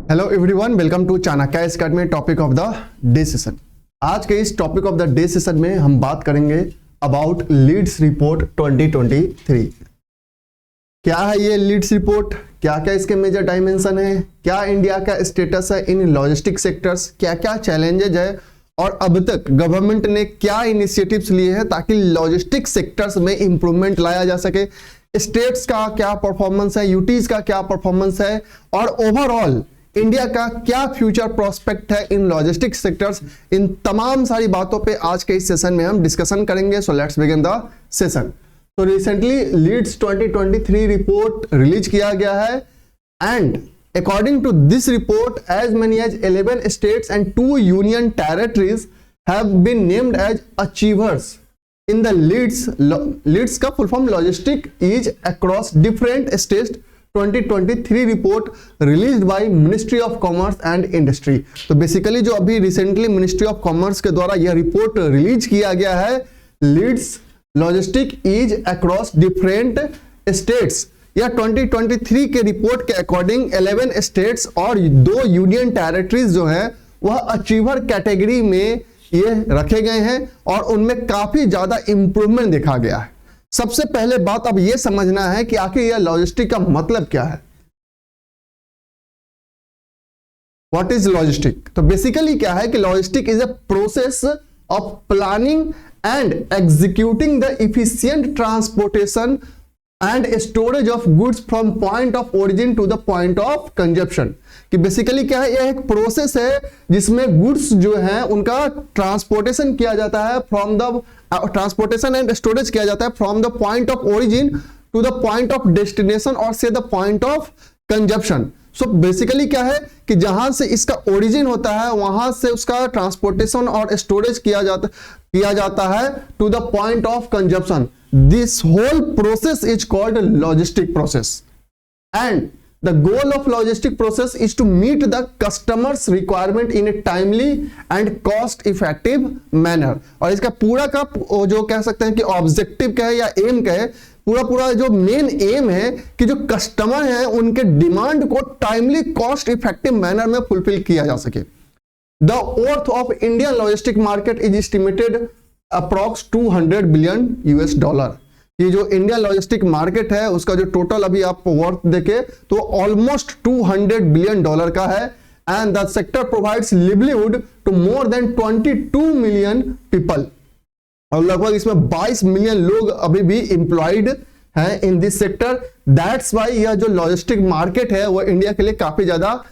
Hello everyone, welcome to Chanakya academy topic of the day session. आज के इस topic of the day session में हम बात करेंगे अबाउट लीड्स रिपोर्ट 2023। क्या है ये लीड्स रिपोर्ट, क्या क्या इसके मेजर डायमेंशन है, क्या इंडिया का स्टेटस है इन लॉजिस्टिक सेक्टर्स, क्या क्या चैलेंजेज है और अब तक गवर्नमेंट ने क्या इनिशिएटिव्स लिए हैं ताकि लॉजिस्टिक सेक्टर्स में इंप्रूवमेंट लाया जा सके, स्टेट्स का क्या परफॉर्मेंस है, यूटीज का क्या परफॉर्मेंस है और ओवरऑल इंडिया का क्या फ्यूचर प्रोस्पेक्ट है इन लॉजिस्टिक सेक्टर्स। इन तमाम सारी बातों पे आज के इस सेशन में हम डिस्कशन करेंगे। So let's begin the session. तो रिसेंटली लीड्स 2023 रिपोर्ट रिलीज किया गया है and according to this report as many as 11 states and 2 union territories have been named as achievers in the LEADS का full form logistic is across different states 2023 report released by ministry of commerce and industry. तो basically जो अभी recently ministry of commerce के द्वारा यह report release किया गया है, LEADS logistic is across different states, या 2023 के रिपोर्ट के अकॉर्डिंग 11 स्टेट्स और 2 यूनियन टेरिटरीज जो है वह अचीवर कैटेगरी में ये रखे गए हैं और उनमें काफी ज्यादा इंप्रूवमेंट देखा गया है। सबसे पहले बात अब यह समझना है कि आखिर यह लॉजिस्टिक का मतलब क्या है। What is logistic? तो बेसिकली क्या है कि logistic is a process of planning and executing the efficient transportation and storage of goods from point of origin to the point of consumption. कि बेसिकली क्या है, यह एक प्रोसेस है जिसमें गुड्स जो है उनका ट्रांसपोर्टेशन किया जाता है from the transportation and storage किया जाता है from the point of origin to the point of destination और से the point of consumption. So basically क्या है कि जहां से इसका ओरिजिन होता है वहां से उसका ट्रांसपोर्टेशन और स्टोरेज किया जाता है to the point of consumption. This whole process is called logistic process and the goal of logistic process is to meet the customer's requirement in a timely and cost effective manner। और इसका पूरा का जो कह सकते हैं कि objective कहे या एम कहे, पूरा जो मेन एम है कि जो कस्टमर है उनके डिमांड को टाइमली कॉस्ट इफेक्टिव मैनर में फुलफिल किया जा सके। The worth of Indian logistic market is estimated approx $200 billion। ये जो इंडियन लॉजिस्टिक मार्केट है उसका जो टोटल अभी आप वर्थ देखे तो ऑलमोस्ट $200 बिलियन का है and the sector provides livelihood to more than 22 million people. और लगभग इसमें 22 मिलियन लोग अभी भी एम्प्लॉयड हैं in this sector. That's why यह जो लॉजिस्टिक मार्केट है वह इंडिया के लिए काफी ज्यादा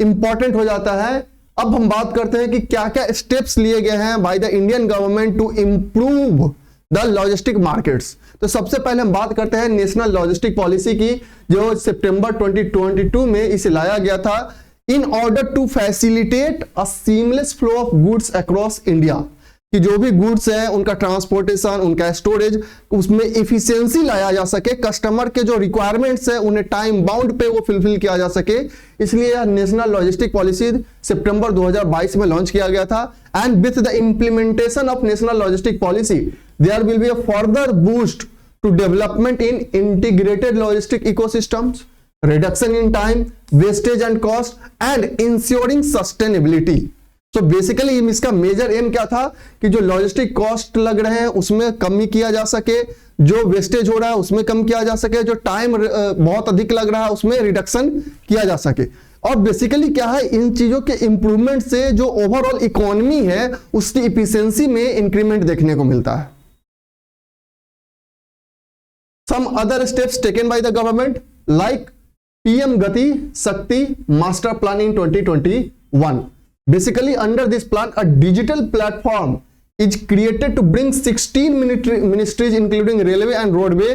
इंपॉर्टेंट हो जाता है। अब हम बात करते हैं कि क्या क्या स्टेप्स लिए गए हैं by the Indian government to improve the logistic markets. तो सबसे पहले हम बात करते हैं नेशनल लॉजिस्टिक पॉलिसी की, जो सितंबर 2022 में इसे लाया गया था in order to facilitate a seamless flow of goods across India. कि जो भी गुड्स है उनका ट्रांसपोर्टेशन, उनका स्टोरेज, उसमें इफिशियंसी लाया जा सके, कस्टमर के जो रिक्वायरमेंट्स है उन्हें टाइम बाउंड पे वो फुलफिल किया जा सके। इसलिए यह नेशनल लॉजिस्टिक पॉलिसी सितंबर 2022 में लॉन्च किया गया था and with the implementation of national logistic policy there will be a further boost to development in integrated logistic ecosystems, reduction in time, wastage and cost and ensuring sustainability. तो basically इसका major aim क्या था कि जो logistic cost लग रहे हैं उसमें कमी किया जा सके, जो वेस्टेज हो रहा है उसमें कम किया जा सके, जो टाइम बहुत अधिक लग रहा है उसमें रिडक्शन किया जा सके। और बेसिकली क्या है, इन चीजों के इंप्रूवमेंट से जो ओवरऑल इकोनॉमी है उसकी इफिशियंसी में इंक्रीमेंट देखने को मिलता है। Some other steps taken by the government like PM Gati Shakti Master Plan in 2021। Basically under this plan a digital platform is created to bring 16 ministries including railway and roadway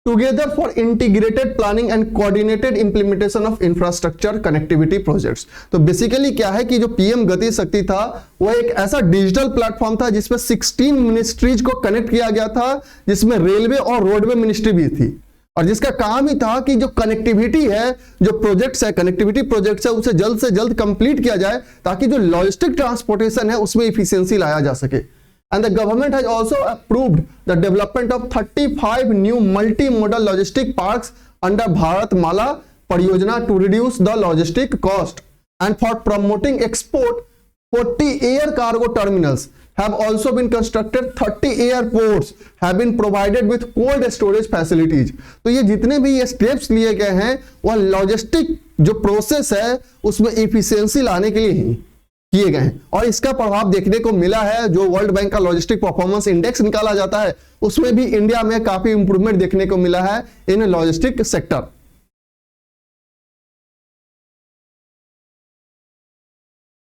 together for integrated planning and coordinated implementation of infrastructure connectivity projects। तो basically क्या है कि जो PM गति शक्ति था वह एक ऐसा डिजिटल प्लेटफॉर्म था जिसमें 16 मिनिस्ट्रीज को कनेक्ट किया गया था, जिसमें रेलवे और रोडवे मिनिस्ट्री भी थी और जिसका काम ही था कि जो कनेक्टिविटी है, जो प्रोजेक्ट्स है, कनेक्टिविटी प्रोजेक्ट्स है, उसे जल्द से जल्द कंप्लीट किया जाए ताकि जो लॉजिस्टिक ट्रांसपोर्टेशन है उसमें इफिशियंसी लाया जा सके। And the government has also approved the development of 35 new multimodal logistic parks under Bharatmala परियोजना to reduce the logistic cost। and for promoting export 40 air cargo terminals have also been constructed. 30 airports have been provided with cold storage facilities. तो ये जितने भी ये steps लिए गए हैं वह लॉजिस्टिक जो प्रोसेस है उसमें इफिशियंसी लाने के लिए ही किए गए हैं, और इसका प्रभाव देखने को मिला है। जो वर्ल्ड बैंक का लॉजिस्टिक परफॉर्मेंस इंडेक्स निकाला जाता है उसमें भी इंडिया में काफी इंप्रूवमेंट देखने को मिला है इन लॉजिस्टिक सेक्टर।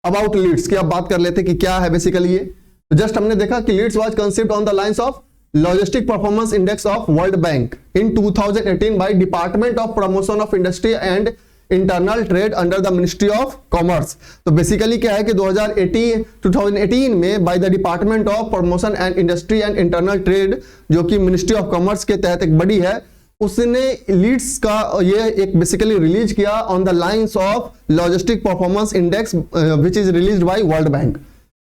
अबाउट लीड्स की अब बात कर लेते कि क्या है बेसिकली ये। जस्ट हमने देखा कि LEADS was conceived on the lines of logistic performance index of world bank in 2018 by department of promotion of industry and internal trade under the ministry of commerce. तो बेसिकली क्या है कि 2018 में by the department of promotion and industry and internal trade, जो कि ministry of commerce के तहत एक बड़ी है, उसने लीड्स का ये एक बेसिकली रिलीज किया on the lines of logistic performance index which is released by World Bank.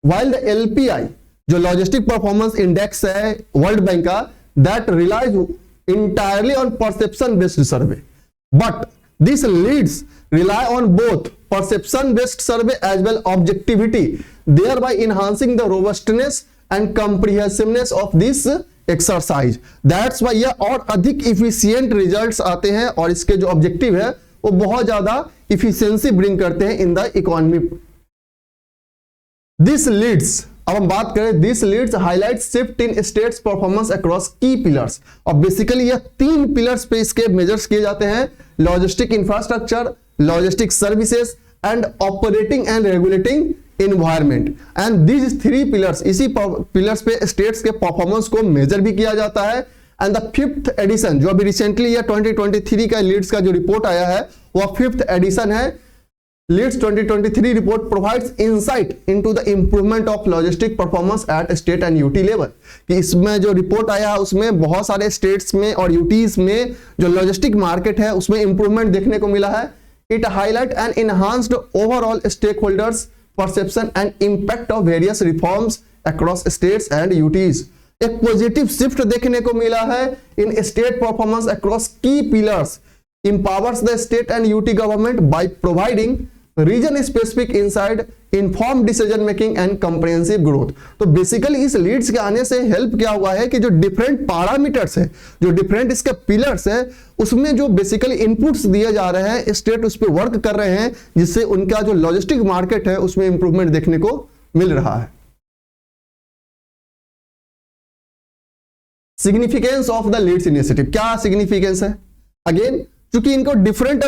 While the LPI जो लॉजिस्टिक परफॉर्मेंस इंडेक्स है वर्ल्ड बैंक का, that relies entirely on perception based survey, but this LEADS rely on both perception based survey as well objectivity, thereby enhancing the robustness and comprehensiveness of this exercise. That's why यह और अधिक efficient results आते हैं और इसके जो objective है वो बहुत ज्यादा efficiency bring करते हैं in the economy. This leads, अब हम बात करें, this leads highlight shift in states performance across key pillars, और बेसिकली ये 3 पिलर्स पे इसके मेजर्स किए जाते हैं: logistic infrastructure, logistic services and operating and regulating environment. And these 3 pillars, इसी पिलर्स पे स्टेट्स के परफॉर्मेंस को मेजर भी किया जाता है। एंड द 5th एडिशन जो अभी रिसेंटली ये 2023 का लीड्स का जो रिपोर्ट आया है वह 5th एडिशन है। LEADS 2023 report provides insight into the improvement of logistic performance at state and UT level, कि इसमें जो रिपोर्ट आया है उसमें बहुत सारे स्टेट्स में और यूटीज में जो लॉजिस्टिक मार्केट है उसमें इंप्रूवमेंट देखने को मिला है। It highlight and enhanced overall stakeholders perception and impact of various reforms across states and UTs. एक पॉजिटिव शिफ्ट देखने को मिला है in state performance across key pillars, empowers the state and UT government by providing region specific insight, informed decision making and comprehensive growth। तो basically इस Leeds के आने से हेल्प क्या हुआ है कि जो डिफरेंट पैरामीटर्स है, जो डिफरेंट इसके पिलर्स है, उसमें जो बेसिकली इनपुट्स दिए जा रहे हैं, स्टेट उस पर वर्क कर रहे हैं, जिससे उनका जो लॉजिस्टिक मार्केट है उसमें इंप्रूवमेंट देखने को मिल रहा है। Significance of the LEADS initiative, क्या सिग्निफिकेंस है? अगेन क्योंकि इनको डिफरेंट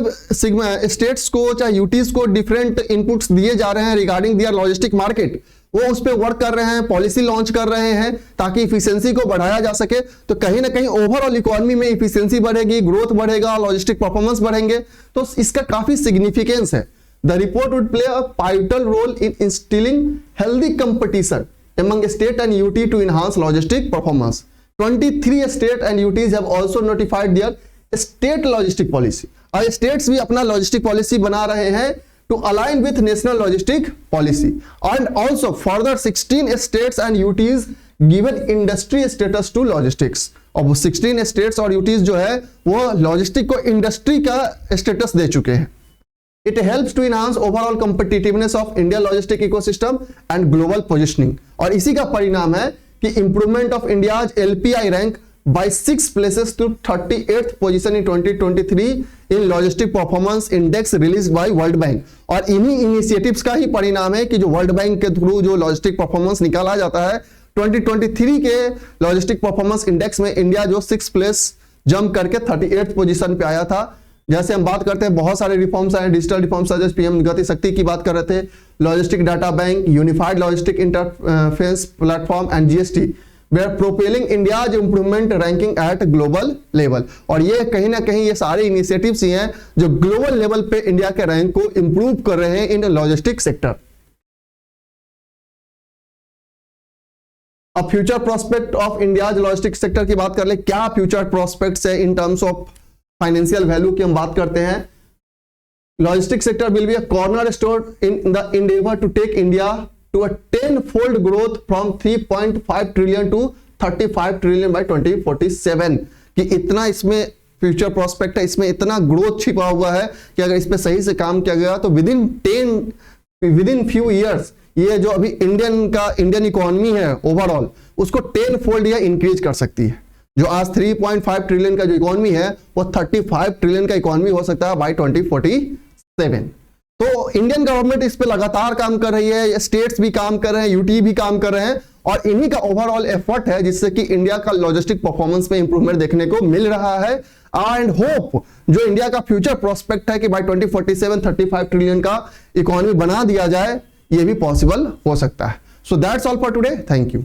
स्टेट्स को चाहे यूटीज को डिफरेंट इनपुट्स दिए जा रहे हैं रिगार्डिंग दियर लॉजिस्टिक मार्केट, वो उस पर वर्क कर रहे हैं, पॉलिसी लॉन्च कर रहे हैं ताकि इफिशियंसी को बढ़ाया जा सके। तो कहीं ना कहीं ओवरऑल इकोनॉमी में इफिशियंसी बढ़ेगी, ग्रोथ बढ़ेगा, लॉजिस्टिक परफॉर्मेंस बढ़ेंगे, तो इसका काफी सिग्निफिकेंस है। The report would play a pivotal role in instilling healthy competition among state and UT to enhance logistic performance. 23 state and UTs have also notified their state logistic policy, और states भी अपना logistic policy बना रहे हैं to align with national logistic policy. And also further 16 states and UTs given industry status to logistics. और वो 16 states और UTs जो है वो लॉजिस्टिक को इंडस्ट्री का स्टेटस दे चुके हैं। It helps to enhance overall competitiveness of India logistic ecosystem and global positioning. और इसी का परिणाम है कि improvement of India's LPI rank by 6 places to 38th position in 2023 in logistic performance index released by World Bank। और इन्हीं initiatives का ही परिणाम है कि जो वर्ल्ड बैंक के थ्रू जो लॉजिस्टिक परफॉर्मेंस निकाला जाता है 2023 के लॉजिस्टिक परफॉर्मेंस इंडेक्स में इंडिया जो 6 प्लेस जंप करके 38th पोजीशन पे आया था। जैसे हम बात करते हैं बहुत सारे रिफॉर्म्स आए, डिजिटल रिफॉर्म्स जैसे पीएम गति शक्ति की बात कर रहे थे, logistic data bank, unified logistic interface platform and GST we are propelling India's improvement ranking at global level. और ये कहीं ना कहीं ये सारे इनिशिएटिव्स ही हैं जो ग्लोबल लेवल पे इंडिया के रैंक को इंप्रूव कर रहे हैं इन लॉजिस्टिक सेक्टर। अब future prospect of India's logistic sector की बात कर ले, क्या फ्यूचर प्रोस्पेक्ट्स है in terms of financial value की हम बात करते हैं। Logistic sector will be a cornerstone in the endeavour to take India to a 10-fold growth from 3.5 trillion to 35 trillion by 2047, कि इतना इसमें फ्यूचर प्रोस्पेक्ट है, इसमें इतना ग्रोथ छिपा हुआ है कि अगर इस पे सही से काम किया गया तो विद इन फ्यू ईयर्स ये जो अभी इंडियन इकोनॉमी है ओवरऑल उसको 10 फोल्ड या इंक्रीज कर सकती है। जो आज 3.5 ट्रिलियन का जो इकोनॉमी है वो 35 ट्रिलियन का इकोनॉमी हो सकता है बाय 2047। तो इंडियन गवर्नमेंट इस पे लगातार काम कर रही है, स्टेट्स भी काम कर रहे हैं, यूटी भी काम कर रहे हैं, और इन्हीं का ओवरऑल एफर्ट है जिससे कि इंडिया का लॉजिस्टिक परफॉर्मेंस में इंप्रूवमेंट देखने को मिल रहा है। एंड होप जो इंडिया का फ्यूचर प्रोस्पेक्ट है कि बाय 2047 35 ट्रिलियन का इकोनॉमी बना दिया जाए, ये भी पॉसिबल हो सकता है। So that's all for today, thank you.